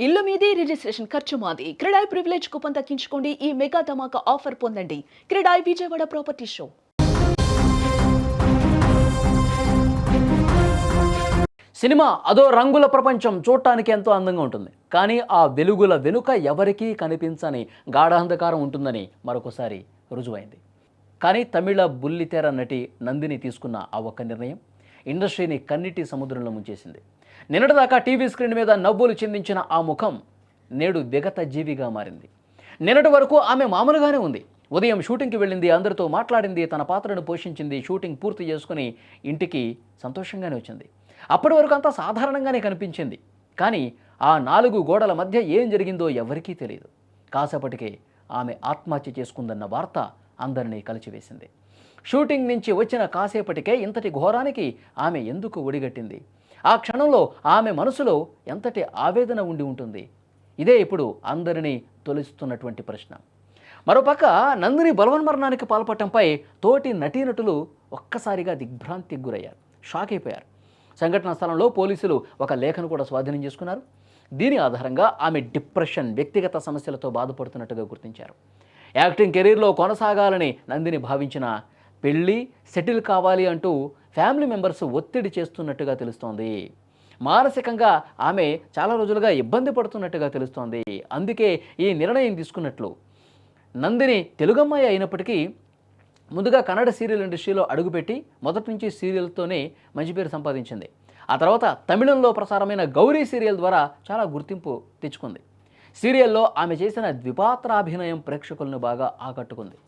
ఇల్లు మీది రిజిస్ట్రేషన్ ఖర్చు మాది. క్రెడాయ్ ప్రివిలేజ్ కూపన్ తగ్గించుకోండి. ఈ మెగా ధమాకా ఆఫర్ పొందండి. CREDAI Vijayawada property show. Cinema అదో రంగుల ప్రపంచం, చూడటానికి ఎంతో అందంగా ఉంటుంది. కానీ ఆ వెలుగుల వెనుక ఎవరికీ కనిపించని గాఢాంధకారం ఉంటుందని మరొకసారి రుజువైంది. కానీ తమిళ బుల్లితెర నటి నందిని తీసుకున్న ఆ ఒక్క నిర్ణయం ఇండస్ట్రీని కన్నిటి సముద్రంలో ముంచేసింది. నిన్నటిదాకా టీవీ స్క్రీన్ మీద నవ్వులు చిందించిన ఆ ముఖం నేడు విగత జీవిగా మారింది. నిన్నటి వరకు ఆమె మామూలుగానే ఉంది. ఉదయం షూటింగ్కి వెళ్ళింది, అందరితో మాట్లాడింది, తన పాత్రను పోషించింది, షూటింగ్ పూర్తి చేసుకుని ఇంటికి సంతోషంగానే వచ్చింది. అప్పటి వరకు అంతా సాధారణంగానే కనిపించింది. కానీ ఆ 4 గోడల మధ్య ఏం జరిగిందో ఎవరికీ తెలియదు. కాసేపటికే ఆమె ఆత్మహత్య చేసుకుందన్న వార్త అందరినీ కలిచివేసింది. షూటింగ్ నుంచి వచ్చిన కాసేపటికే ఇంతటి ఘోరానికి ఆమె ఎందుకు ఒడిగట్టింది? ఆ క్షణంలో ఆమె మనసులో ఎంతటి ఆవేదన ఉండి ఉంటుంది? ఇదే ఇప్పుడు అందరినీ తొలుస్తున్నటువంటి ప్రశ్న. మరోపక్క నందిని బలవన్మరణానికి పాల్పడటంపై తోటి నటీనటులు ఒక్కసారిగా దిగ్భ్రాంతికి గురయ్యారు, షాక్ అయిపోయారు. సంఘటనా స్థలంలో పోలీసులు ఒక లేఖను కూడా స్వాధీనం చేసుకున్నారు. దీని ఆధారంగా ఆమె డిప్రెషన్, వ్యక్తిగత సమస్యలతో బాధపడుతున్నట్టుగా గుర్తించారు. యాక్టింగ్ కెరీర్లో కొనసాగాలని నందిని భావించిన పెళ్ళి, సెటిల్ కావాలి అంటూ ఫ్యామిలీ మెంబర్స్ ఒత్తిడి చేస్తున్నట్టుగా తెలుస్తోంది. మానసికంగా ఆమె చాలా రోజులుగా ఇబ్బంది పడుతున్నట్టుగా తెలుస్తోంది. అందుకే ఈ నిర్ణయం తీసుకున్నట్లు. నందిని తెలుగమ్మాయి అయినప్పటికీ ముందుగా కన్నడ సీరియల్ ఇండస్ట్రీలో అడుగుపెట్టి మొదటి నుంచి సీరియల్తోనే మంచి పేరు సంపాదించింది. ఆ తర్వాత తమిళంలో ప్రసారమైన గౌరీ సీరియల్ ద్వారా చాలా గుర్తింపు తెచ్చుకుంది. సీరియల్లో ఆమె చేసిన ద్విపాత్రాభినయం ప్రేక్షకులను బాగా ఆకట్టుకుంది.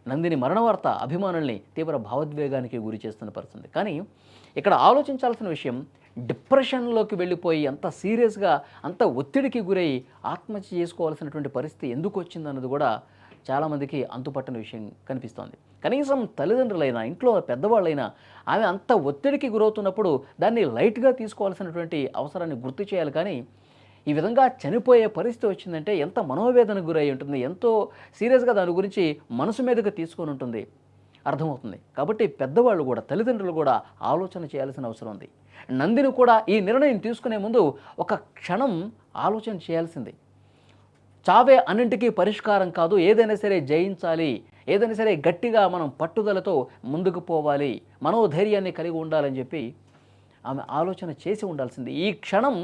నందిని మరణ వార్త అభిమానుల్ని తీవ్ర భావోద్వేగానికి గురి చేస్తున్న పరిస్థితి. కానీ ఇక్కడ ఆలోచించాల్సిన విషయం, డిప్రెషన్లోకి వెళ్ళిపోయి అంత సీరియస్గా, అంత ఒత్తిడికి గురై ఆత్మహత్య చేసుకోవాల్సినటువంటి పరిస్థితి ఎందుకు వచ్చిందన్నది కూడా చాలామందికి అంతుపట్టని విషయం కనిపిస్తోంది. కనీసం తల్లిదండ్రులైనా, ఇంట్లో పెద్దవాళ్ళైనా ఆమె అంత ఒత్తిడికి గురవుతున్నప్పుడు దాన్ని లైట్గా తీసుకోవాల్సినటువంటి అవసరాన్ని గుర్తు చేయాలి. కానీ ఈ విధంగా చనిపోయే పరిస్థితి వచ్చిందంటే ఎంత మనోవేదనకు గురై ఉంటుంది, ఎంతో సీరియస్గా దాని గురించి మనసు మీదకి తీసుకొని ఉంటుంది, అర్థమవుతుంది. కాబట్టి పెద్దవాళ్ళు కూడా, తల్లిదండ్రులు కూడా ఆలోచన చేయాల్సిన అవసరం ఉంది. నందిని కూడా ఈ నిర్ణయం తీసుకునే ముందు ఒక క్షణం ఆలోచన చేయాల్సింది. చావే అన్నింటికీ పరిష్కారం కాదు, ఏదైనా సరే జయించాలి, ఏదైనా సరే గట్టిగా మనం పట్టుదలతో ముందుకు పోవాలి, మనోధైర్యాన్ని కలిగి ఉండాలని చెప్పి ఆమె ఆలోచన చేసి ఉండాల్సింది. ఈ క్షణం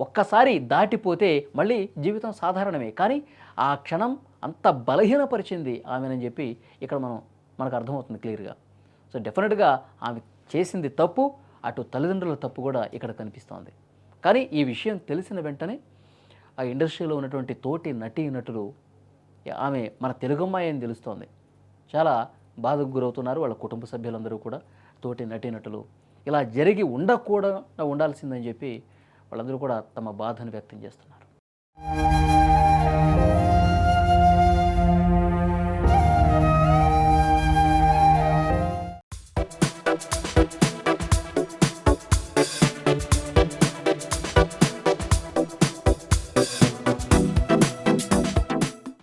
ఒక్కసారి దాటిపోతే మళ్ళీ జీవితం సాధారణమే. కానీ ఆ క్షణం అంత బలహీనపరిచింది ఆమెనని చెప్పి ఇక్కడ మనకు అర్థమవుతుంది క్లియర్గా. సో డెఫినెట్గా ఆమె చేసింది తప్పు, అటు తల్లిదండ్రుల తప్పు కూడా ఇక్కడ కనిపిస్తోంది. కానీ ఈ విషయం తెలిసిన వెంటనే ఆ ఇండస్ట్రీలో ఉన్నటువంటి తోటి నటీనటులు ఆమె మన తెలుగమ్మాయి అని తెలుస్తోంది, చాలా బాధకు గురవుతున్నారు. వాళ్ళ కుటుంబ సభ్యులందరూ కూడా, తోటి నటీనటులు ఇలా జరిగి ఉండాల్సిందని చెప్పి వాళ్ళందరూ కూడా తమ బాధను వ్యక్తం చేస్తున్నారు.